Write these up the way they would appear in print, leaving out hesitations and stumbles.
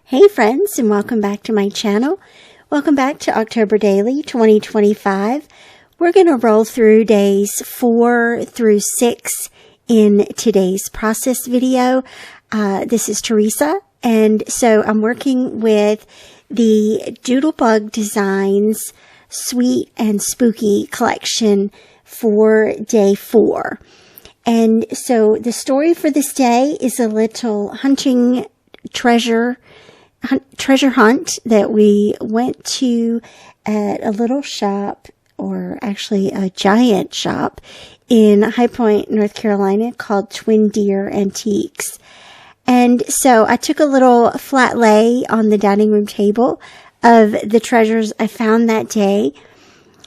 Hey friends, and welcome back to my channel. Welcome back to October Daily 2025. We're going to roll through days 4 through 6 in today's process video. This is Teresa, and so I'm working with the Doodlebug Designs Sweet and Spooky collection for day 4. And so the story for this day is a little hunting treasure hunt that we went to at a little shop, or actually a giant shop in High Point, North Carolina, called Twin Deer Antiques. And so I took a little flat lay on the dining room table of the treasures I found that day,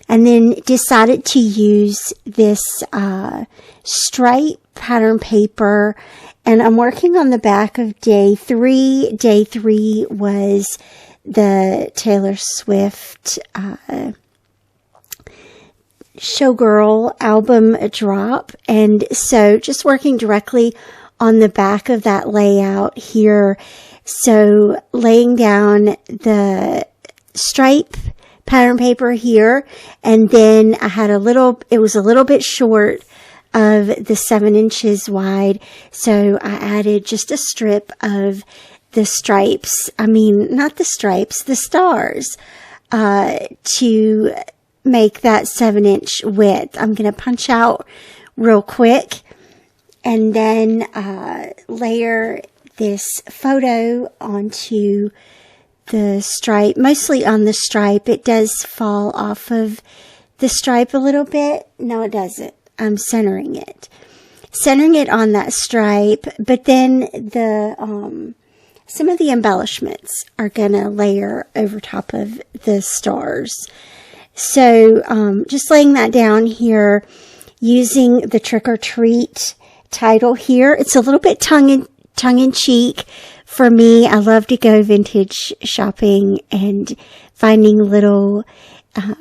and then decided to use this stripe pattern paper. And I'm working on the back of day 3. Day 3 was the Taylor Swift Showgirl album drop. And so just working directly on the back of that layout here. So laying down the stripe pattern paper here. And then I had it was a little bit short of the 7 inches wide, so I added just a strip of the stripes, not the stripes, the stars, to make that 7-inch width. I'm going to punch out real quick and then layer this photo onto the stripe, mostly on the stripe. It does fall off of the stripe a little bit. No, it doesn't. I'm centering it on that stripe, but then some of the embellishments are gonna layer over top of the stars. So, just laying that down here using the Trick or Treat title here. It's a little bit tongue in cheek for me. I love to go vintage shopping and finding little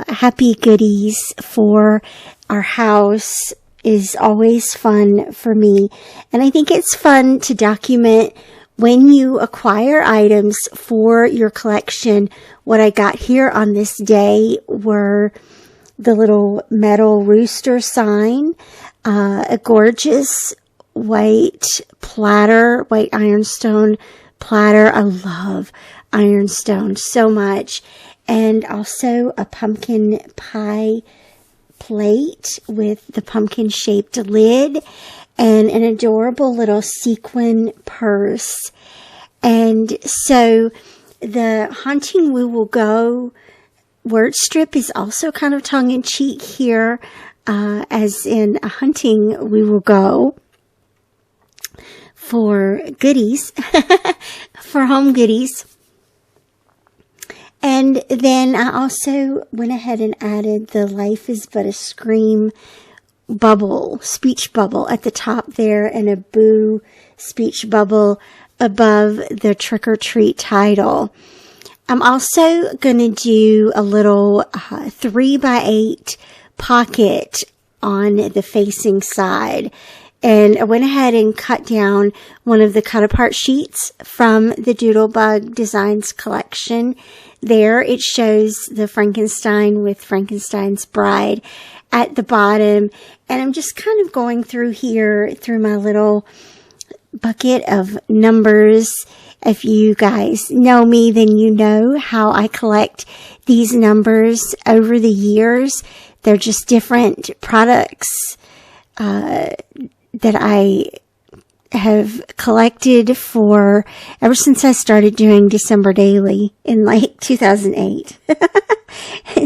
happy goodies for our house is always fun for me. And I think it's fun to document when you acquire items for your collection. What I got here on this day were the little metal rooster sign, a gorgeous white ironstone platter. I love ironstone so much. And also a pumpkin pie plate with the pumpkin shaped lid and an adorable little sequin purse. And so the Hunting We Will Go word strip is also kind of tongue in cheek here, as in a hunting we will go for goodies, for home goodies. And then I also went ahead and added the Life is But a Scream speech bubble at the top there, and a boo speech bubble above the Trick or Treat title. I'm also going to do a little 3x8 pocket on the facing side. And I went ahead and cut down one of the cut apart sheets from the Doodlebug Designs collection. There it shows the Frankenstein with Frankenstein's bride at the bottom. And I'm just kind of going through here, through my little bucket of numbers. If you guys know me, then you know how I collect these numbers over the years. They're just different products that I have collected for ever since I started doing December Daily in like 2008.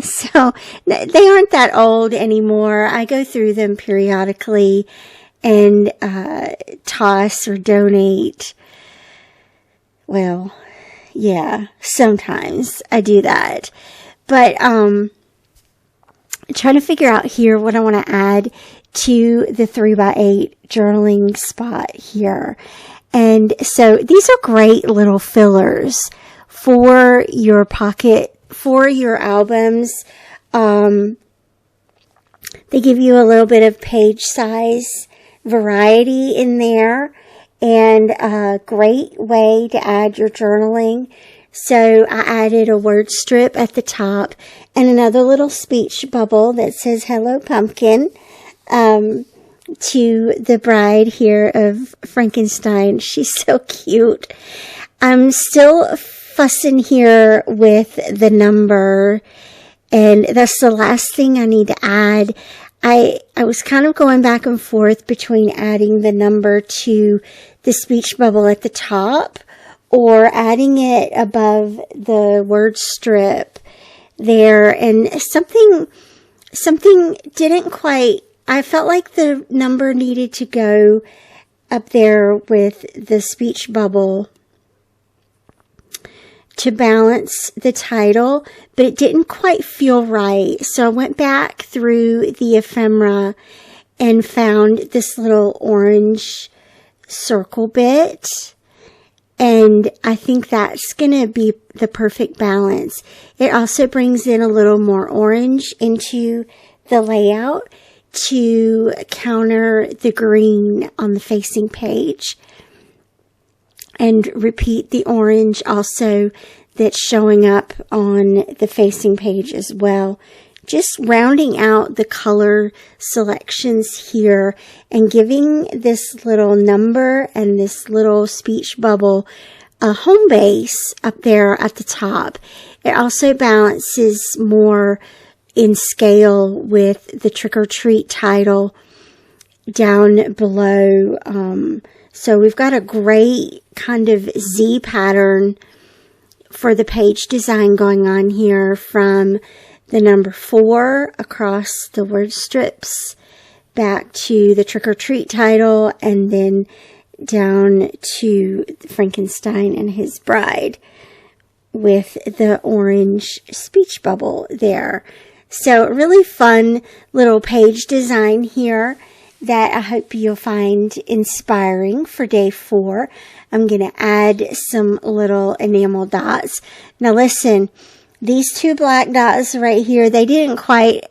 So they aren't that old anymore. I go through them periodically and toss or donate. Well, yeah, sometimes I do that. But trying to figure out here what I want to add to the 3x8 journaling spot here. And so these are great little fillers for your pocket, for your albums. They give you a little bit of page size variety in there. and a great way to add your journaling. So I added a word strip at the top and another little speech bubble that says "Hello Pumpkin" to the bride here of Frankenstein. She's so cute. I'm still fussing here with the number, and that's the last thing I need to add. I was kind of going back and forth between adding the number to the speech bubble at the top or adding it above the word strip there, and something didn't quite, I felt like the number needed to go up there with the speech bubble to balance the title, but it didn't quite feel right. So I went back through the ephemera and found this little orange circle bit, and I think that's going to be the perfect balance. It also brings in a little more orange into the layout to counter the green on the facing page, and repeat the orange also that's showing up on the facing page as well. Just rounding out the color selections here and giving this little number and this little speech bubble a home base up there at the top. It also balances more in scale with the Trick or Treat title down below. So we've got a great kind of Z pattern for the page design going on here, from the number 4 across the word strips back to the Trick or Treat title, and then down to Frankenstein and his bride with the orange speech bubble there. So really fun little page design here that I hope you'll find inspiring for day 4. I'm going to add some little enamel dots. Now listen, these 2 black dots right here, they didn't quite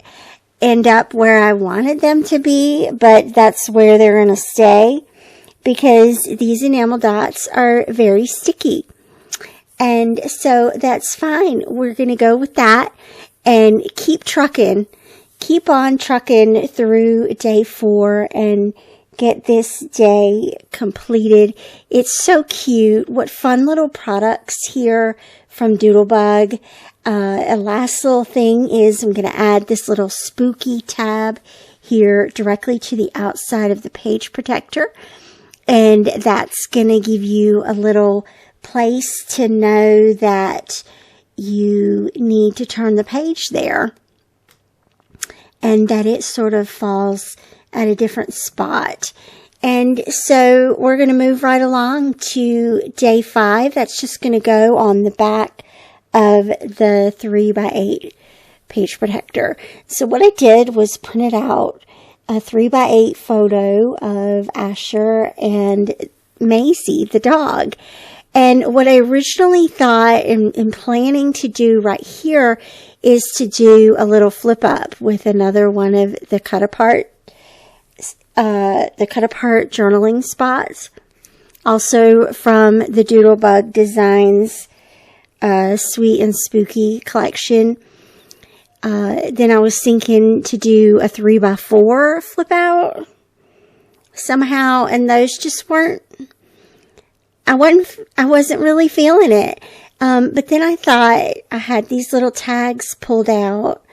end up where I wanted them to be, but that's where they're going to stay because these enamel dots are very sticky. And so that's fine. We're going to go with that and keep trucking. Keep on trucking through day 4 and get this day completed. It's so cute. What fun little products here from Doodlebug. A last little thing is I'm going to add this little spooky tab here directly to the outside of the page protector. And that's going to give you a little place to know that you need to turn the page there, and that it sort of falls at a different spot. And so we're going to move right along to day 5. That's just going to go on the back of the 3x8 page protector. So what I did was printed out a 3x8 photo of Asher and Maisie, the dog. And what I originally thought and planning to do right here is to do a little flip up with another one of the cut apart journaling spots. Also from the Doodlebug Designs Sweet and Spooky collection. Then I was thinking to do a 3x4 flip out somehow, and those just weren't, I wasn't really feeling it. But then I thought I had these little tags pulled out,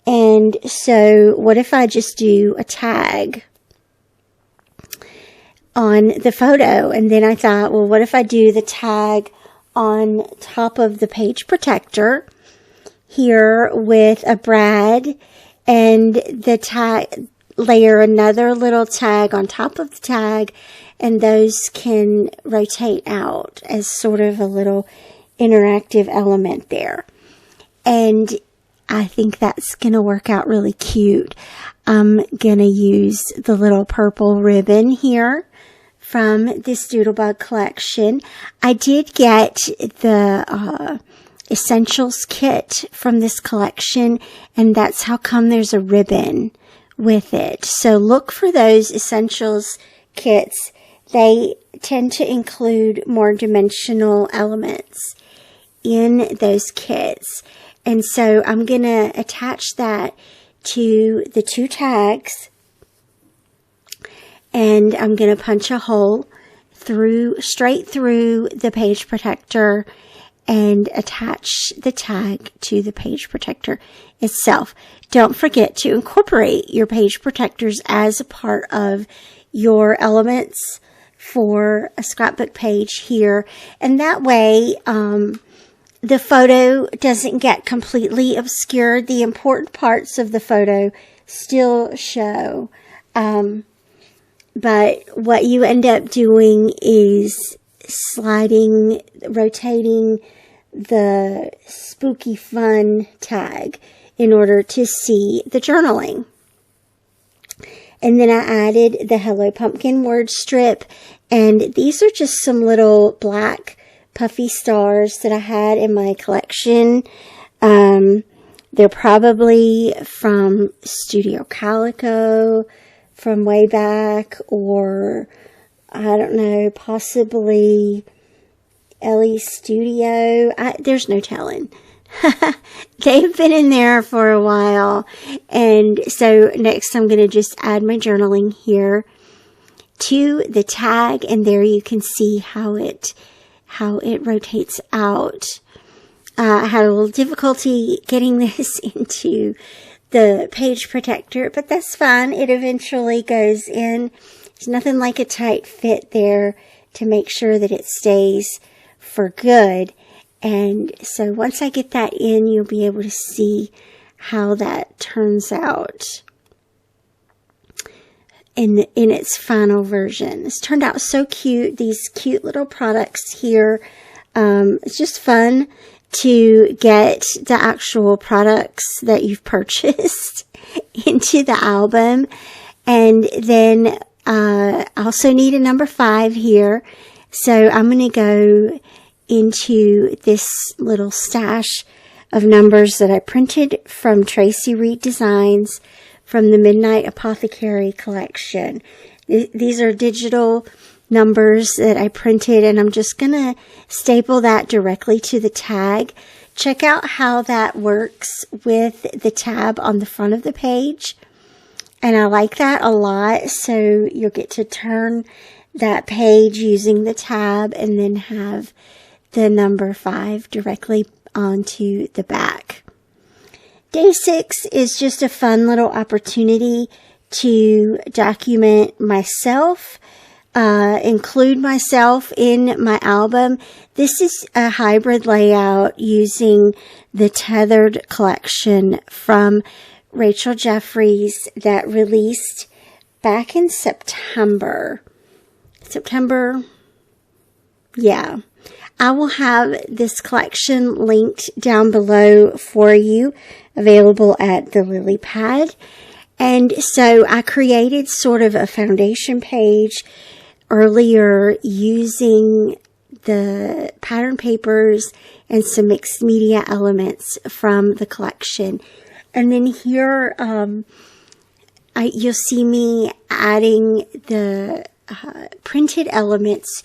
and so what if I just do a tag on the photo? And then I thought, well, what if I do the tag on top of the page protector here with a brad, and the tag, layer another little tag on top of the tag, and those can rotate out as sort of a little interactive element there. And I think that's going to work out really cute. I'm going to use the little purple ribbon here from this Doodlebug collection. I did get the Essentials kit from this collection, and that's how come there's a ribbon with it. So look for those Essentials kits. They tend to include more dimensional elements in those kits. And so I'm going to attach that to the 2 tags, and I'm going to punch a hole straight through the page protector and attach the tag to the page protector itself. Don't forget to incorporate your page protectors as a part of your elements for a scrapbook page here. And that way, the photo doesn't get completely obscured. The important parts of the photo still show. But what you end up doing is rotating the spooky fun tag in order to see the journaling. And then I added the Hello Pumpkin word strip. And these are just some little black puffy stars that I had in my collection. They're probably from Studio Calico from way back, or I don't know, possibly Ellie's Studio. There's no telling. They've been in there for a while. And so next I'm going to just add my journaling here to the tag, and there you can see how it rotates out. I had a little difficulty getting this into the page protector, but that's fine. It eventually goes in. There's nothing like a tight fit there to make sure that it stays for good. And so once I get that in, you'll be able to see how that turns out in its final version. It's turned out so cute. These cute little products here. It's just fun to get the actual products that you've purchased into the album. And then I also need a number 5 here. So I'm going to go into this little stash of numbers that I printed from Traci Reed Designs from the Midnight Apothecary collection. These are digital numbers that I printed, and I'm just going to staple that directly to the tag. Check out how that works with the tab on the front of the page. And I like that a lot. So you'll get to turn that page using the tab and then have the number 5 directly onto the back. Day 6 is just a fun little opportunity to document myself, include myself in my album. This is a hybrid layout using the Tethered collection from Rachel Jefferies that released back in September. Yeah. I will have this collection linked down below for you, available at the Lily Pad. And so I created sort of a foundation page earlier using the pattern papers and some mixed media elements from the collection. And then here, you'll see me adding the printed elements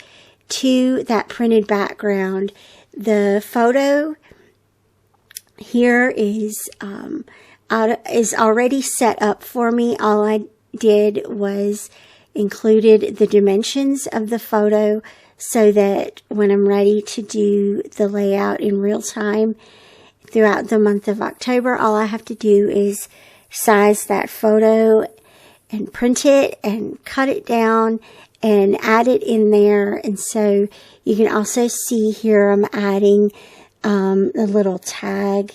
to that printed background. The photo here is already set up for me. All I did was included the dimensions of the photo so that when I'm ready to do the layout in real time throughout the month of October, all I have to do is size that photo and print it and cut it down and add it in there. And so you can also see here I'm adding a little tag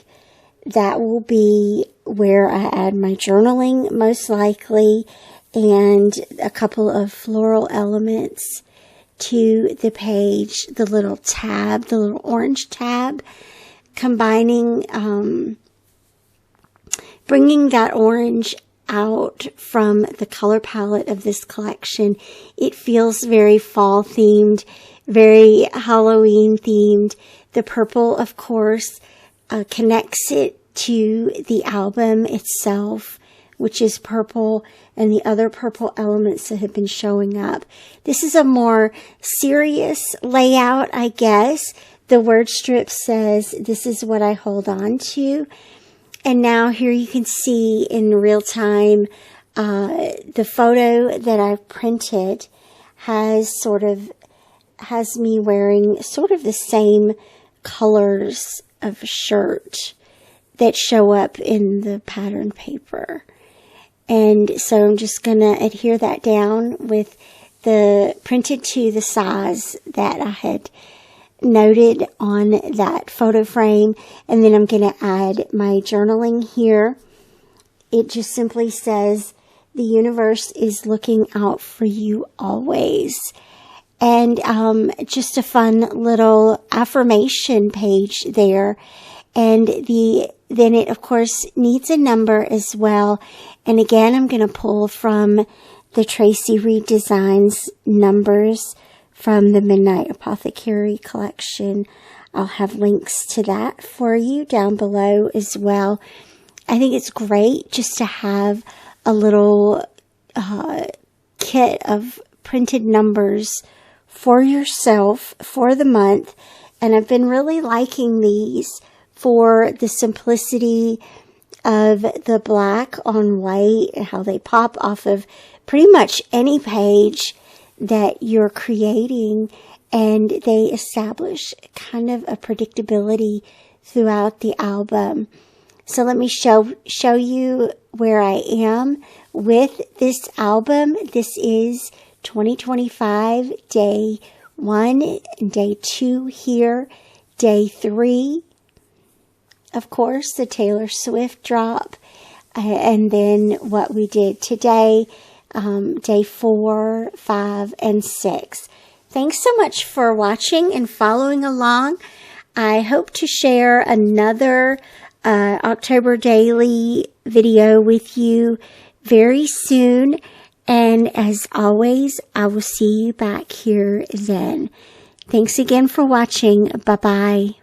that will be where I add my journaling most likely, and a couple of floral elements to the page, the little tab, the little orange tab, combining, bringing that orange out from the color palette of this collection. It feels very fall themed, very Halloween themed. The purple, of course, connects it to the album itself which is purple, and the other purple elements that have been showing up. This is a more serious layout, I guess. The word strip says, "This is what I hold on to." And now here you can see in real time, the photo that I've printed has me wearing sort of the same colors of shirt that show up in the pattern paper. And so I'm just going to adhere that down with the printed to the size that I had noted on that photo frame. And then I'm going to add my journaling here. It just simply says, "The universe is looking out for you always." And just a fun little affirmation page there. And then it, of course, needs a number as well. And again, I'm going to pull from the Traci Reed Designs numbers from the Midnight Apothecary collection. I'll have links to that for you down below as well. I think it's great just to have a little kit of printed numbers for yourself for the month. And I've been really liking these for the simplicity of the black on white and how they pop off of pretty much any page that you're creating, and they establish kind of a predictability throughout the album. So let me show you where I am with this album. This is 2025, day 1, day 2 here, day 3. Of course, the Taylor Swift drop, and then what we did today, day 4, 5, and 6. Thanks so much for watching and following along. I hope to share another October Daily video with you very soon. And as always, I will see you back here then. Thanks again for watching. Bye-bye.